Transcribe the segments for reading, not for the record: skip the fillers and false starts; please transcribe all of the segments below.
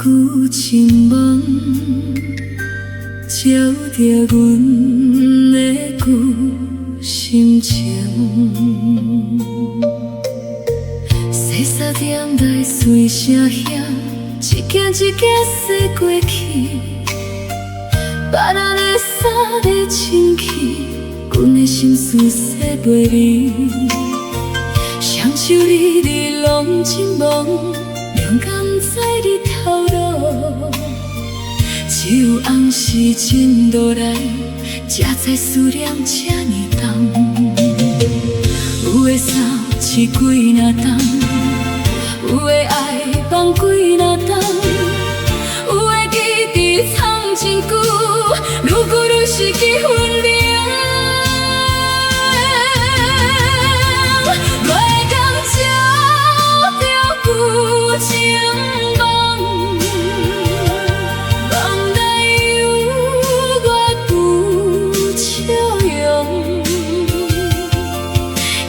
旧情梦，照着阮的旧心情。洗衫店内随声响，一件一件洗过去。别人的衫在清气，阮的心事洗袂离。双手离你拢真忙，两眼在日头落。只有红是真落来，才知思念这呢重。有的衫刺几若重，有的爱放几若重，有的记伫藏真久，愈久愈是记分明。月光照着旧情梦，梦内有我旧笑容，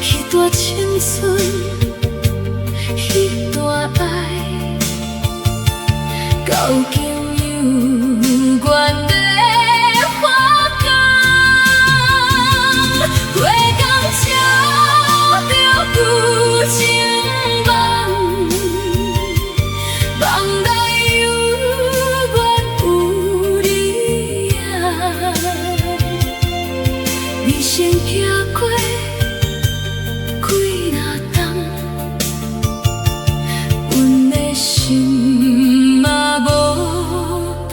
彼段青春，彼段爱，到今有缘的花港。月光照着旧情梦，梦内有我有你啊，你先行过几若冬，阮的心嘛无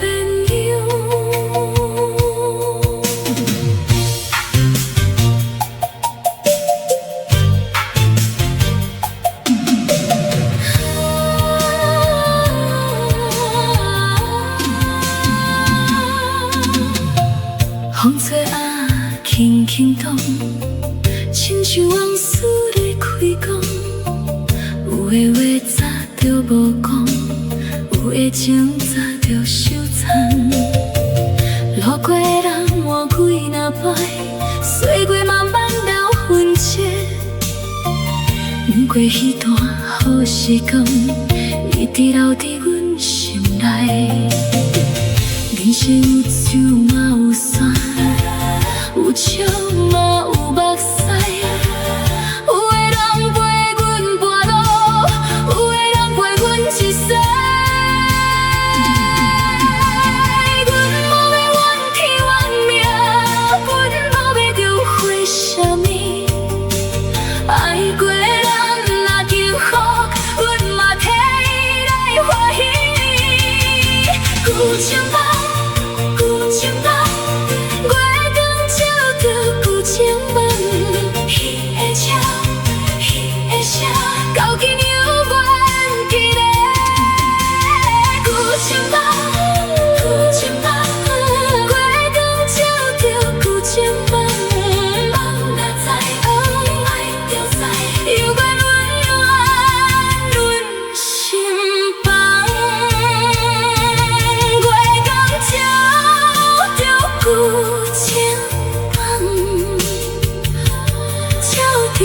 变样。风吹啊，轻轻动，亲像往事在开讲。有的话早就无讲，有的情早就收藏。路过的人换几若摆，岁月慢慢流痕迹。不过彼段好时光，一直留伫阮心内。人生有酒嘛有酸，有笑嘛有目屎。有的人陪阮半路，有的人陪阮一世。阮无要怨天怨命，阮无要着回啥物。爱过的人若幸福，阮嘛替伊来欢喜。旧情梦。旧情梦，月光照着旧情梦，彼的笑，彼的声，到今犹原记得。旧情梦，旧情梦，月光照着旧情梦，梦若知，爱就知，犹原温暖阮心房。月光照着旧情梦，照着